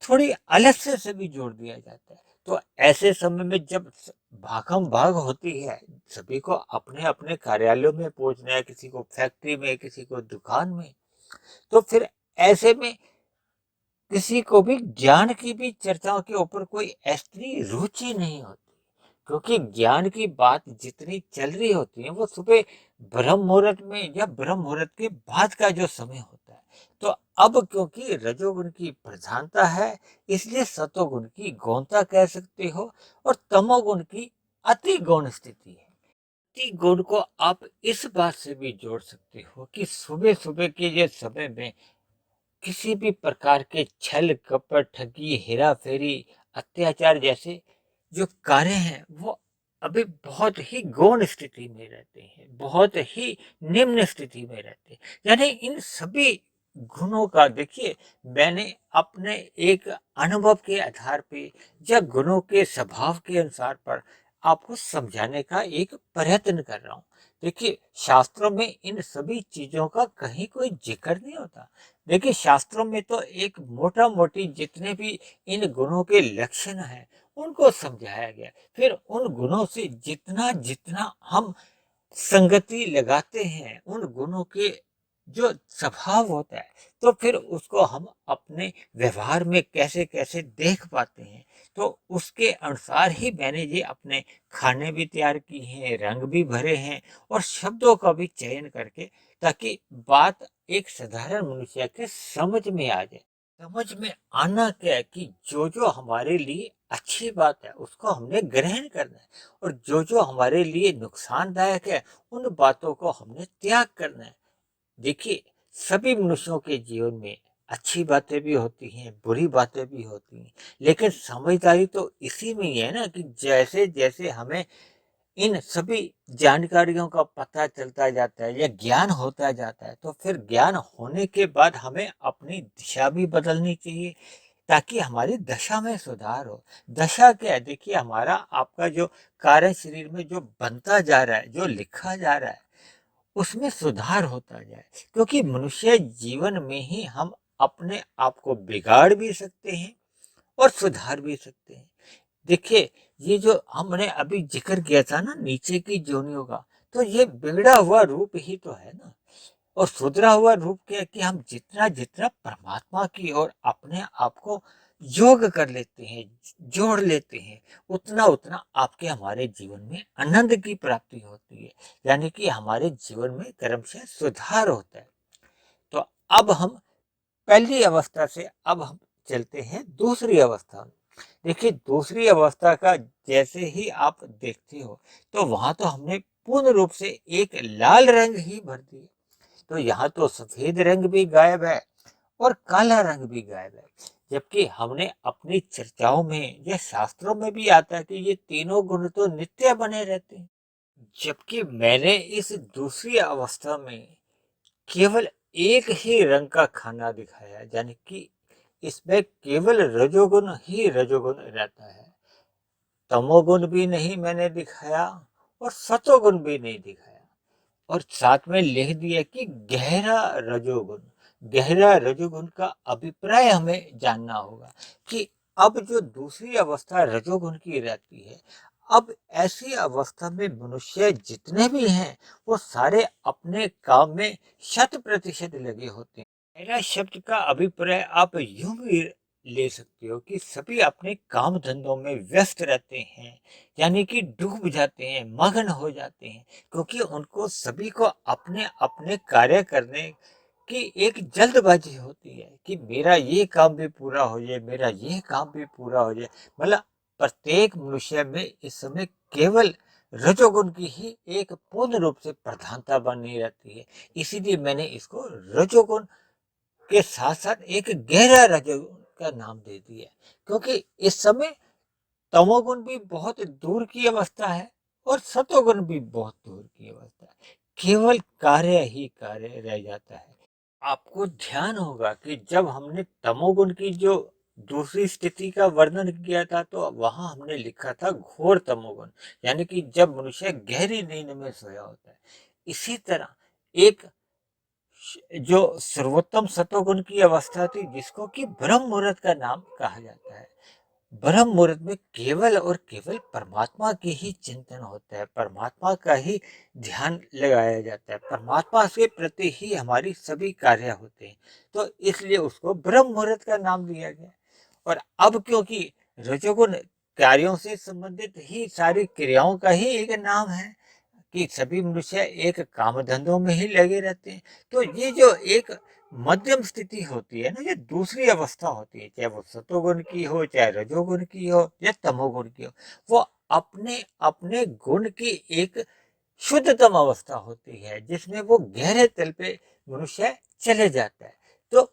थोड़ी आलस्य से भी जोड़ दिया जाता है। तो ऐसे समय में जब भागम भाग होती है, सभी को अपने अपने कार्यालयों में पहुंचना है, किसी को फैक्ट्री में, किसी को दुकान में, तो फिर ऐसे में किसी को भी ज्ञान की भी चर्चाओं के ऊपर कोई ऐसी रुचि नहीं होती, क्योंकि ज्ञान की बात जितनी चल रही होती है, वो सुबह ब्रह्म मुहूर्त में या ब्रह्म मुहूर्त के बाद का जो समय होता है। तो अब क्योंकि रजोगुण की प्रधानता है, इसलिए सतोगुण की गौणता कह सकते हो, और तमोगुण की अति गौण स्थिति है। प्रति गुण को आप इस बात से भी जोड़ सकते हो कि सुबह सुबह के ये समय में किसी भी प्रकार के छल कपट ठगी हेरा फेरी अत्याचार जैसे जो कार्य हैं वो अभी बहुत ही गौण स्थिति में रहते हैं, बहुत ही निम्न स्थिति में रहते हैं। यानी इन सभी गुणों का देखिए, मैंने अपने एक अनुभव के आधार पे या गुणों के स्वभाव के अनुसार पर आपको समझाने का एक प्रयत्न कर रहा हूँ। देखिए, शास्त्रों में इन सभी चीजों का कहीं कोई जिक्र नहीं होता। देखिए, शास्त्रों में तो एक मोटा मोटी जितने भी इन गुणों के लक्षण हैं उनको समझाया गया। फिर उन गुणों से जितना जितना हम संगति लगाते हैं, उन गुणों के जो स्वभाव होता है, तो फिर उसको हम अपने व्यवहार में कैसे कैसे देख पाते हैं। तो उसके अनुसार ही मैंने ये अपने खाने भी तैयार की हैं, रंग भी भरे हैं और शब्दों का भी चयन करके, ताकि बात एक साधारण मनुष्य के समझ में आ जाए। समझ में आना क्या है कि जो जो हमारे लिए अच्छी बात है उसको हमने ग्रहण करना है, और जो जो हमारे लिए नुकसानदायक है उन बातों को हमने त्याग करना है। देखिए, सभी मनुष्यों के जीवन में अच्छी बातें भी होती हैं, बुरी बातें भी होती हैं, लेकिन समझदारी तो इसी में ही है ना कि जैसे जैसे हमें इन सभी जानकारियों का पता चलता जाता है या ज्ञान होता जाता है, तो फिर ज्ञान होने के बाद हमें अपनी दिशा भी बदलनी चाहिए, ताकि हमारी दशा में सुधार हो। दशा क्या है? देखिए, हमारा आपका जो कार्य शरीर में जो बनता जा रहा है, जो लिखा जा रहा है, उसमें सुधार होता जाए। क्योंकि मनुष्य जीवन में ही हम अपने आप को बिगाड़ भी सकते हैं और सुधार भी सकते हैं। देखिए, ये जो हमने अभी जिक्र किया था ना नीचे की जोनियों का, तो ये बिगड़ा हुआ रूप ही तो है ना। और सुधरा हुआ रूप क्या है कि हम जितना जितना परमात्मा की ओर अपने आप को योग कर लेते हैं, जोड़ लेते हैं, उतना उतना आपके हमारे जीवन में आनंद की प्राप्ति होती है। यानी कि हमारे जीवन में क्रमशः सुधार होता है। तो अब हम पहली अवस्था से अब हम चलते हैं दूसरी अवस्था में। देखिए, दूसरी अवस्था का जैसे ही आप देखते हो, तो वहां तो हमने पूर्ण रूप से एक लाल रंग ही भर दिया। तो यहाँ तो सफेद रंग भी गायब है और काला रंग भी गायब है। जबकि हमने अपनी चर्चाओं में या शास्त्रों में भी आता है कि ये तीनों गुण तो नित्य बने रहते हैं। जबकि मैंने इस दूसरी अवस्था में केवल एक ही रंग का खाना दिखाया, यानी कि इसमें केवल रजोगुण ही रजोगुण रहता है। तमोगुण भी नहीं मैंने दिखाया और सतोगुण भी नहीं दिखाया। और साथ में लिख दिया कि गहरा रजोगुण। गहरा रजोगुण का अभिप्राय हमें जानना होगा कि अब जो दूसरी अवस्था रजोगुण की रहती है, अब ऐसी अवस्था में मनुष्य जितने भी हैं वो सारे अपने काम में 100% लगे होते हैं। मेरा शब्द का अभिप्राय आप यूं भी ले सकते हो कि सभी अपने काम धंधों में व्यस्त रहते हैं, यानी कि डूब जाते हैं, मग्न हो जाते हैं, क्योंकि उनको सभी को अपने अपने कार्य करने की एक जल्दबाजी होती है कि मेरा ये काम भी पूरा हो जाए, मेरा ये काम भी पूरा हो जाए। मतलब प्रत्येक मनुष्य में इस समय केवल रजोगुण की ही एक पूर्ण रूप से प्रधानता बनी रहती है। इसीलिए मैंने इसको रजोगुण के साथ साथ एक गहरा रजोगुण का नाम दे दिया, क्योंकि इस समय तमोगुण भी बहुत दूर की अवस्था है और सतोगुण भी बहुत दूर की अवस्था है। केवल कार्य ही कार्य रह जाता है। आपको ध्यान होगा कि जब हमने तमोगुण की जो दूसरी स्थिति का वर्णन किया था, तो वहां हमने लिखा था घोर तमोगुण, यानी कि जब मनुष्य गहरी नींद में सोया होता है। इसी तरह एक जो सर्वोत्तम सतोगुण की अवस्था थी, जिसको कि ब्रह्म मुहूर्त का नाम कहा जाता है। ब्रह्म मुहूर्त में केवल और केवल परमात्मा की ही चिंतन होता है, परमात्मा का ही ध्यान लगाया जाता है, परमात्मा के प्रति ही हमारी सभी कार्य होते हैं। तो इसलिए उसको ब्रह्म मुहूर्त का नाम दिया गया। और अब क्योंकि रजोगुण कार्यों से संबंधित ही सारी क्रियाओं का ही एक नाम है कि सभी मनुष्य एक काम धंधों में ही लगे रहते हैं, तो ये जो एक मध्यम स्थिति होती है ना, ये दूसरी अवस्था होती है, चाहे वो सतोगुण की हो, चाहे रजोगुण की हो या तमोगुण की हो, वो अपने अपने गुण की एक शुद्धतम अवस्था होती है, जिसमें वो गहरे तल पे मनुष्य चले जाता है। तो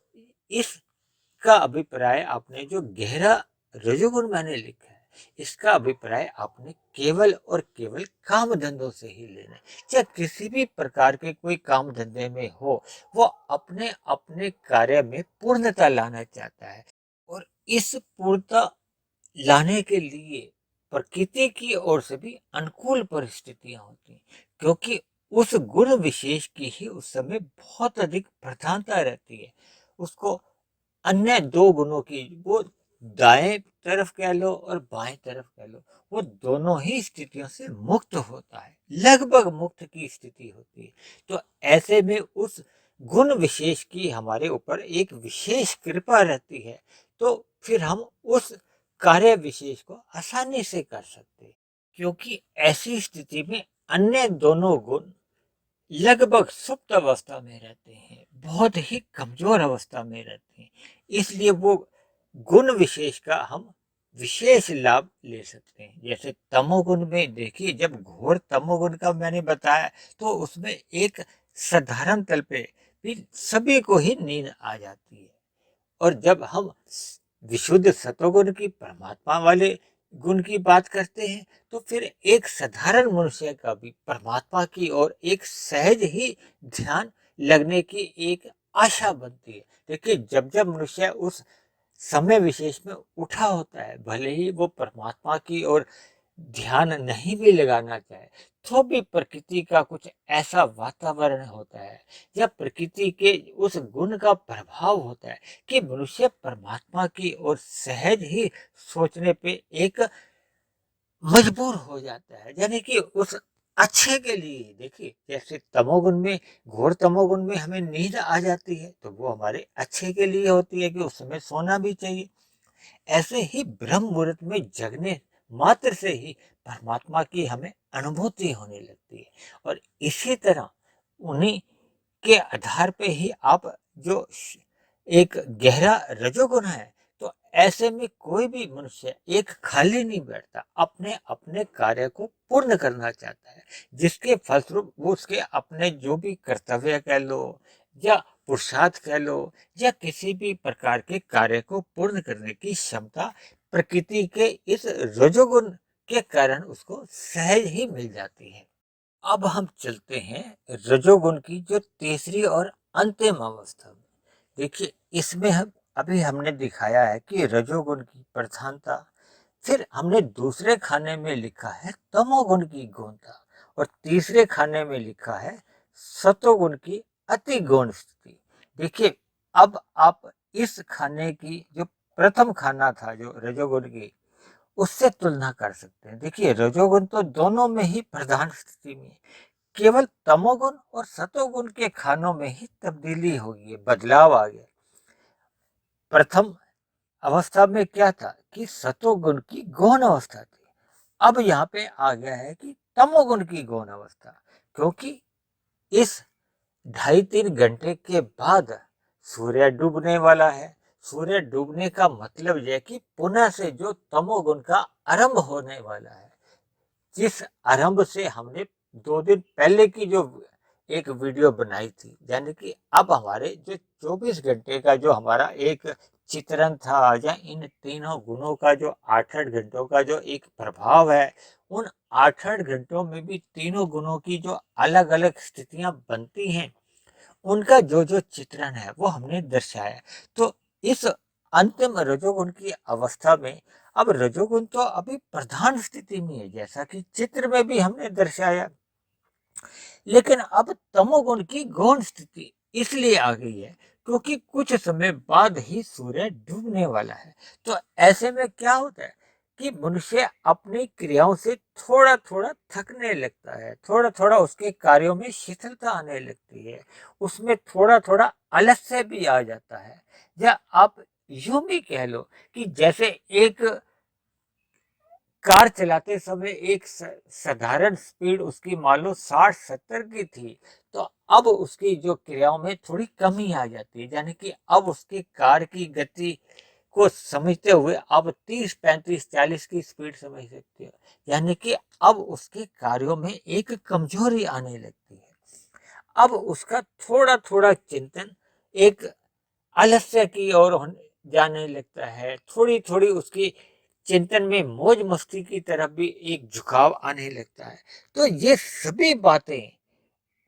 इसका अभिप्राय आपने जो गहरा रजोगुण मैंने लिखा है, इसका अभिप्राय आपने केवल और केवल काम धंधों से ही लेना है। चाहे किसी भी प्रकार के कोई काम धंधे में हो, वो अपने अपने कार्य में पूर्णता लाना चाहता है, और इस पूर्णता लाने के लिए प्रकृति की ओर से भी अनुकूल परिस्थितियां होती हैं, क्योंकि उस गुण विशेष की ही उस समय बहुत अधिक प्रधानता रहती है। उसको अन्य दो गुणों की, वो दाएं तरफ कह लो और बाएं तरफ कह लो, वो दोनों ही स्थितियों से मुक्त होता है, लगभग मुक्त की स्थिति होती है। तो ऐसे में उस गुण विशेष की हमारे ऊपर एक विशेष कृपा रहती है, तो फिर हम उस कार्य विशेष को आसानी से कर सकते हैं, क्योंकि ऐसी स्थिति में अन्य दोनों गुण लगभग सुप्त अवस्था में रहते हैं, बहुत ही कमजोर अवस्था में रहते हैं। इसलिए वो गुण विशेष का हम विशेष लाभ ले सकते हैं। जैसे तमोगुण में देखिए, जब घोर तमोगुण का मैंने बताया, तो उसमें एक साधारण तल पे भी सभी को ही नींद आ जाती है। और जब हम विशुद्ध सतोगुण की, परमात्मा वाले गुण की बात करते हैं, तो फिर एक साधारण मनुष्य का भी परमात्मा की ओर एक सहज ही ध्यान लगने की एक आशा बनती है। देखिए, जब जब मनुष्य उस समय विशेष में उठा होता है, भले ही वो परमात्मा की ओर ध्यान नहीं भी लगाना चाहे, तो भी प्रकृति का कुछ ऐसा वातावरण होता है, या प्रकृति के उस गुण का प्रभाव होता है, कि मनुष्य परमात्मा की ओर सहज ही सोचने पे एक मजबूर हो जाता है, यानी कि उस अच्छे के लिए। देखिए, जैसे तमोगुण में, घोर तमोगुण में हमें नींद आ जाती है, तो वो हमारे अच्छे के लिए होती है कि उस समय सोना भी चाहिए। ऐसे ही ब्रह्म मुहूर्त में जगने मात्र से ही परमात्मा की हमें अनुभूति होने लगती है। और इसी तरह उन्हीं के आधार पे ही आप जो एक गहरा रजोगुण है, तो ऐसे में कोई भी मनुष्य एक खाली नहीं बैठता, अपने अपने कार्य को पूर्ण करना चाहता है, जिसके फलस्वरूप वो उसके अपने जो भी कर्तव्य कह लो, या पुरुषार्थ कह लो, या किसी भी प्रकार के कार्य को पूर्ण करने की क्षमता प्रकृति के इस रजोगुण के कारण उसको सहज ही मिल जाती है। अब हम चलते हैं रजोगुण की जो तीसरी और अंतिम अवस्था में। देखिए, इसमें हम अभी हमने दिखाया है कि रजोगुण की प्रधानता, फिर हमने दूसरे खाने में लिखा है तमोगुण की गौणता, और तीसरे खाने में लिखा है सतोगुण की अति गौण स्थिति। देखिए, अब आप इस खाने की जो प्रथम खाना था जो रजोगुण की, उससे तुलना कर सकते हैं। देखिए, रजोगुण तो दोनों में ही प्रधान स्थिति में है, केवल तमोगुण और सतोगुण के खानों में ही तब्दीली हो गई है, बदलाव आ गया। प्रथम अवस्था में क्या था कि सतोगुण की गौण अवस्था थी, अब यहाँ पे आ गया है कि तमोगुण की गौण अवस्था, क्योंकि इस 2.5-3 घंटे के बाद सूर्य डूबने वाला है। सूर्य डूबने का मतलब यह कि पुनः से जो तमोगुण का आरंभ होने वाला है, जिस आरंभ से हमने 2 दिन पहले की जो एक वीडियो बनाई थी, यानी कि अब हमारे जो 24 घंटे का जो हमारा एक चित्रण था, या इन तीनों गुणों का जो 8-8 घंटों का जो एक प्रभाव है, उन 8-8 घंटों में भी तीनों गुणों की जो अलग अलग स्थितियां बनती हैं, उनका जो जो चित्रण है वो हमने दर्शाया। तो इस अंतिम रजोगुण की अवस्था में, अब रजोगुण तो अभी प्रधान स्थिति में है, जैसा कि चित्र में भी हमने दर्शाया, लेकिन अब तमोगुण की गौण स्थिति इसलिए आ गई है क्योंकि कुछ समय बाद ही सूर्य डूबने वाला है। तो ऐसे में क्या होता है कि मनुष्य अपनी क्रियाओं से थोड़ा थोड़ा थकने लगता है, थोड़ा थोड़ा उसके कार्यों में शिथिलता आने लगती है, उसमें थोड़ा थोड़ा आलस्य भी आ जाता है। या आप यूं भी कह लो कि जैसे एक कार चलाते समय एक साधारण स्पीड उसकी मान लो 60-70 की थी, तो अब उसकी जो क्रियाओं में थोड़ी कमी आ जाती है, यानी कि अब उसकी कार की गति को समझते हुए अब 30, 35, 40 की स्पीड समझ सकते हो। यानी कि अब उसके कार्यों में एक कमजोरी आने लगती है। अब उसका थोड़ा थोड़ा चिंतन एक आलस्य की ओर जाने लगता है। थोड़ी थोड़ी उसकी चिंतन में मौज मस्ती की तरफ भी एक झुकाव आने लगता है। तो ये सभी बातें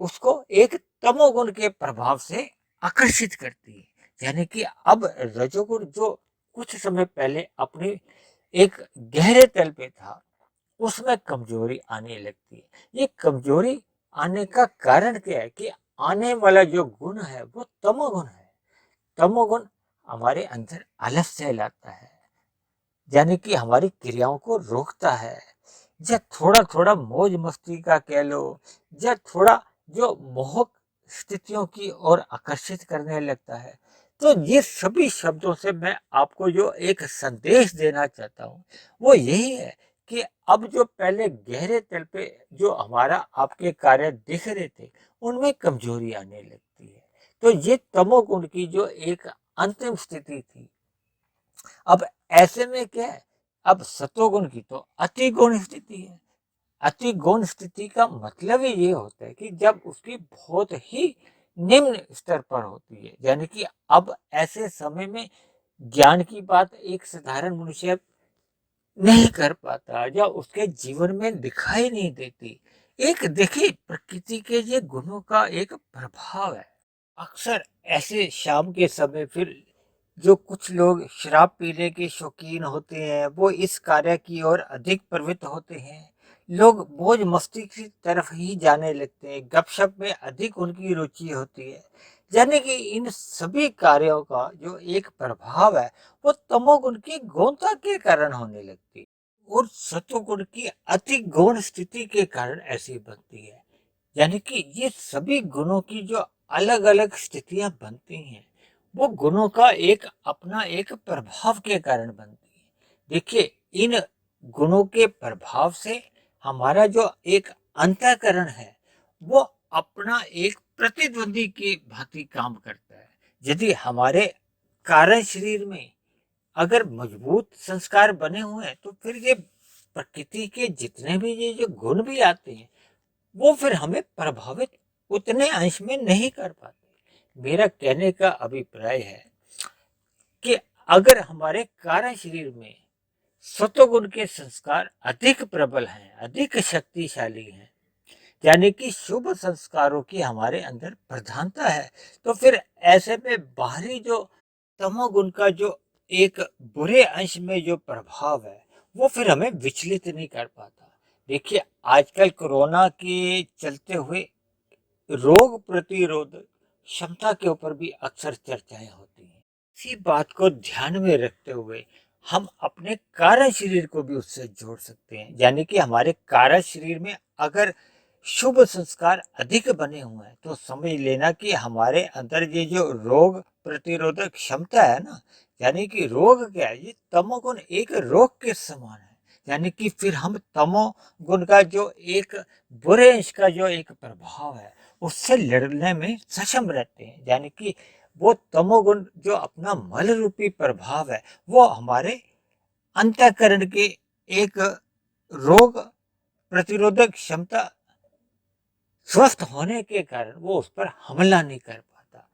उसको एक तमोगुण के प्रभाव से आकर्षित करती है। यानी कि अब रजोगुण जो कुछ समय पहले अपने एक गहरे तल पे था, उसमें कमजोरी आने लगती है। ये कमजोरी आने का कारण क्या है कि आने वाला जो गुण है वो तमोगुण है। तमोगुण हमारे अंदर आलस्य लाता है, यानी कि हमारी क्रियाओं को रोकता है। या थोड़ा थोड़ा मौज मस्ती का कह लो, या थोड़ा जो मोहक स्थितियों की ओर आकर्षित करने लगता है। तो ये सभी शब्दों से मैं आपको जो एक संदेश देना चाहता हूँ वो यही है कि अब जो पहले गहरे तल पे जो हमारा आपके कार्य दिख रहे थे उनमें कमजोरी आने लगती है। तो ये तमोगुण की जो एक अंतिम स्थिति थी, अब ऐसे में क्या है, अब सतोगुण की तो अति गुण स्थिति है। अति गौण स्थिति का मतलब ही ये होता है कि जब उसकी बहुत ही निम्न स्तर पर होती है। यानी कि अब ऐसे समय में ज्ञान की बात एक साधारण मनुष्य नहीं कर पाता या उसके जीवन में दिखाई नहीं देती। एक देखिए प्रकृति के ये गुणों का एक प्रभाव है। अक्सर ऐसे शाम के समय फिर जो कुछ लोग शराब पीने के शौकीन होते हैं वो इस कार्य की ओर अधिक प्रवृत्त होते हैं। लोग मौज मस्ती की तरफ ही जाने लगते हैं, गपशप में अधिक उनकी रुचि होती है। यानी कि इन सभी कार्यों का जो एक प्रभाव है वो तमोगुण की गौणता के कारण होने लगती है और सतोगुण की अति गौण स्थिति के कारण ऐसी बनती है। यानी कि ये सभी गुणों की जो अलग अलग स्थितियां बनती हैं वो गुणों का एक अपना एक प्रभाव के कारण बनती है। देखिए इन गुणों के प्रभाव से हमारा जो एक अंतःकरण है वो अपना एक प्रतिद्वंदी की भांति काम करता है। यदि हमारे कारण शरीर में अगर मजबूत संस्कार बने हुए हैं तो फिर ये प्रकृति के जितने भी ये जो गुण भी आते हैं वो फिर हमें प्रभावित उतने अंश में नहीं कर पाते। मेरा कहने का अभिप्राय है कि अगर हमारे कार्य शरीर में सत्वगुण के संस्कार अधिक प्रबल हैं, अधिक शक्तिशाली हैं, यानी कि शुभ संस्कारों की हमारे अंदर प्रधानता है, तो फिर ऐसे में बाहरी जो तमोगुण का जो एक बुरे अंश में जो प्रभाव है वो फिर हमें विचलित नहीं कर पाता। देखिए आजकल कोरोना के चलते हुए रोग प्रतिरोध क्षमता के ऊपर भी अक्सर चर्चाएं होती हैं। इसी बात को ध्यान में रखते हुए हम अपने कार्य शरीर को भी उससे जोड़ सकते हैं। यानी कि हमारे कार्य शरीर में अगर शुभ संस्कार अधिक बने हुए हैं तो समझ लेना कि हमारे अंदर ये जो रोग प्रतिरोधक क्षमता है ना, यानी कि रोग क्या है, ये तमोगुण एक रोग के समान है। यानी कि फिर हम तमोगुण का जो एक बुरे अंश का जो एक प्रभाव है उससे लड़ने में सक्षम रहते हैं। यानी कि वो तमोगुण जो अपना मल रूपी प्रभाव है वो हमारे अंतःकरण के एक रोग प्रतिरोधक क्षमता स्वस्थ होने के कारण वो उस पर हमला नहीं कर पाता।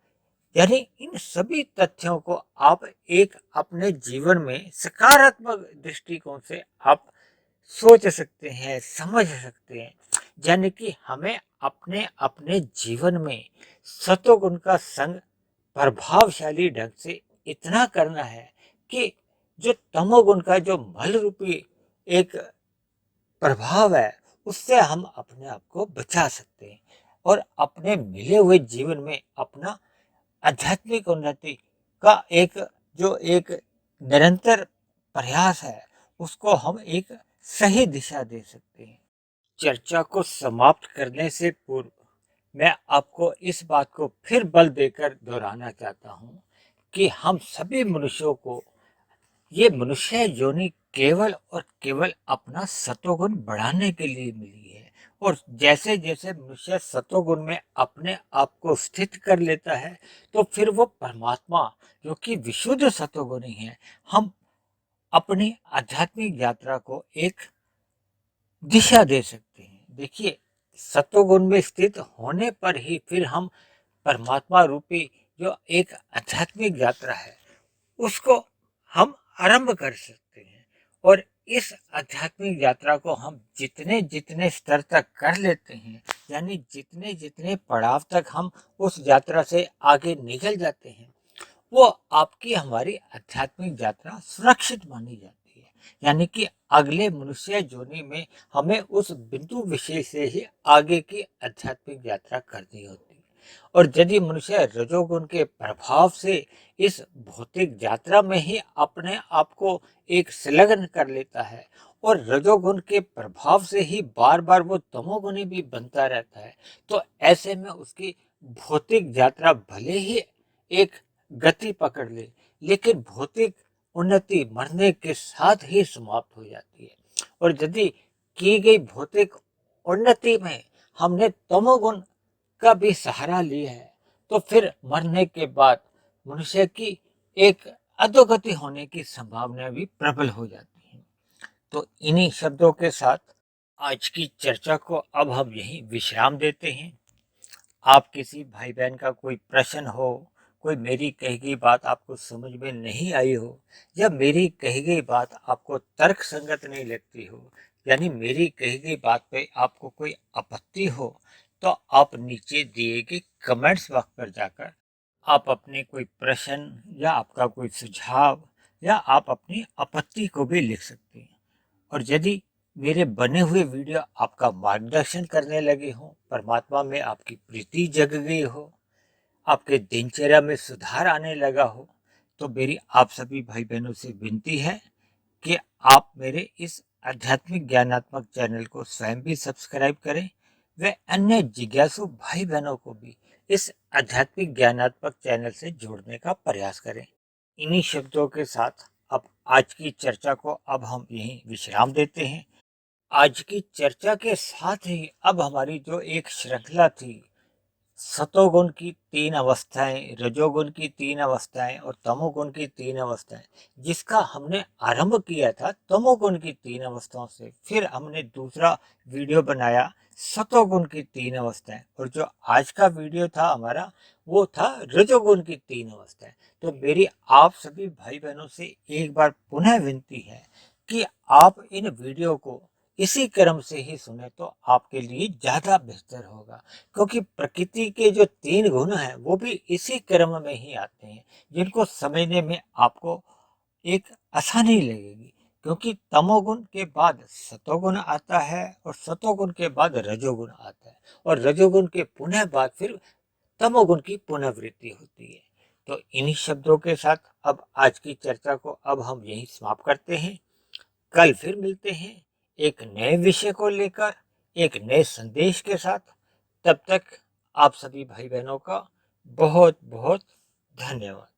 यानी इन सभी तथ्यों को आप एक अपने जीवन में सकारात्मक दृष्टिकोण से आप सोच सकते हैं, समझ सकते हैं। यानी कि हमें अपने अपने जीवन में सत्वगुण का संग प्रभावशाली ढंग से इतना करना है कि जो तमोगुण का जो मल रूपी एक प्रभाव है उससे हम अपने आप को बचा सकते हैं और अपने मिले हुए जीवन में अपना आध्यात्मिक उन्नति का एक जो एक निरंतर प्रयास है उसको हम एक सही दिशा दे सकते हैं। चर्चा को समाप्त करने से पूर्व मैं आपको इस बात को फिर बल देकर दोहराना चाहता हूँ कि हम सभी मनुष्यों को ये मनुष्य योनि केवल और केवल अपना सत्वगुण बढ़ाने के लिए मिली है। और जैसे जैसे मनुष्य सतोगुण में अपने आप को स्थित कर लेता है तो फिर वो परमात्मा जो कि विशुद्ध सतोगुणी है, हम अपनी आध्यात्मिक यात्रा को एक दिशा दे सकते हैं। देखिए, सत्वगुण में स्थित होने पर ही फिर हम परमात्मा रूपी जो एक आध्यात्मिक यात्रा है उसको हम आरंभ कर सकते हैं। और इस आध्यात्मिक यात्रा को हम जितने जितने स्तर तक कर लेते हैं, यानी जितने जितने पड़ाव तक हम उस यात्रा से आगे निकल जाते हैं, वो आपकी हमारी आध्यात्मिक यात्रा सुरक्षित मानी जाती है। यानी कि अगले मनुष्य जोनी में हमें उस बिंदु विशेष से ही आगे की आध्यात्मिक यात्रा करनी होती है। और यदि मनुष्य रजोगुण के प्रभाव से इस भौतिक यात्रा में ही अपने आप को एक संलग्न कर लेता है और रजोगुण के प्रभाव से ही बार बार वो तमोगुणी भी बनता रहता है, तो ऐसे में उसकी भौतिक यात्रा भले ही एक गति पकड़ ले, लेकिन भौतिक उन्नति मरने के साथ ही समाप्त हो जाती है। और यदि की गई भौतिक उन्नति में हमने तमोगुण का भी सहारा लिया है तो फिर मरने के बाद मनुष्य की एक अधोगति होने की संभावना भी प्रबल हो जाती है। तो इन्हीं शब्दों के साथ आज की चर्चा को अब हम यहीं विश्राम देते हैं। आप किसी भाई बहन का कोई प्रश्न हो, कोई मेरी कही गई बात आपको समझ में नहीं आई हो, या मेरी कही गई बात आपको तर्क संगत नहीं लगती हो, यानी मेरी कही गई बात पे आपको कोई आपत्ति हो, तो आप नीचे दिए गए कमेंट्स बॉक्स पर जाकर आप अपने कोई प्रश्न या आपका कोई सुझाव या आप अपनी आपत्ति को भी लिख सकते हैं। और यदि मेरे बने हुए वीडियो आपका मार्गदर्शन करने लगे हों, परमात्मा में आपकी प्रीति जग गई हो, आपके दिनचर्या में सुधार आने लगा हो, तो मेरी आप सभी भाई बहनों से विनती है कि आप मेरे इस आध्यात्मिक ज्ञानात्मक चैनल को स्वयं भी सब्सक्राइब करें व अन्य जिज्ञासु भाई बहनों को भी इस आध्यात्मिक ज्ञानात्मक चैनल से जोड़ने का प्रयास करें। इन्हीं शब्दों के साथ अब आज की चर्चा को अब हम यहीं विश्राम देते हैं। आज की चर्चा के साथ ही अब हमारी जो एक श्रृंखला थी, सतोगुण की 3 अवस्थाएं, रजोगुण की 3 अवस्थाएं और तमोगुण की 3 अवस्थाएं, जिसका हमने आरंभ किया था तमोगुण की 3 अवस्थाओं से, फिर हमने दूसरा वीडियो बनाया सतोगुण की 3 अवस्थाएं, और जो आज का वीडियो था हमारा वो था रजोगुण की 3 अवस्थाएं। तो मेरी आप सभी भाई बहनों से एक बार पुनः विनती है कि आप इन वीडियो को इसी क्रम से ही सुने तो आपके लिए ज्यादा बेहतर होगा, क्योंकि प्रकृति के जो 3 गुण हैं वो भी इसी क्रम में ही आते हैं, जिनको समझने में आपको एक आसानी लगेगी। क्योंकि तमोगुण के बाद सतोगुण आता है और सतोगुण के बाद रजोगुण आता है और रजोगुण के पुनः बाद फिर तमोगुण की पुनर्वृत्ति होती है। तो इन्हीं शब्दों के साथ अब आज की चर्चा को अब हम यहीं समाप्त करते हैं। कल फिर मिलते हैं एक नए विषय को लेकर, एक नए संदेश के साथ। तब तक आप सभी भाई बहनों का बहुत बहुत धन्यवाद।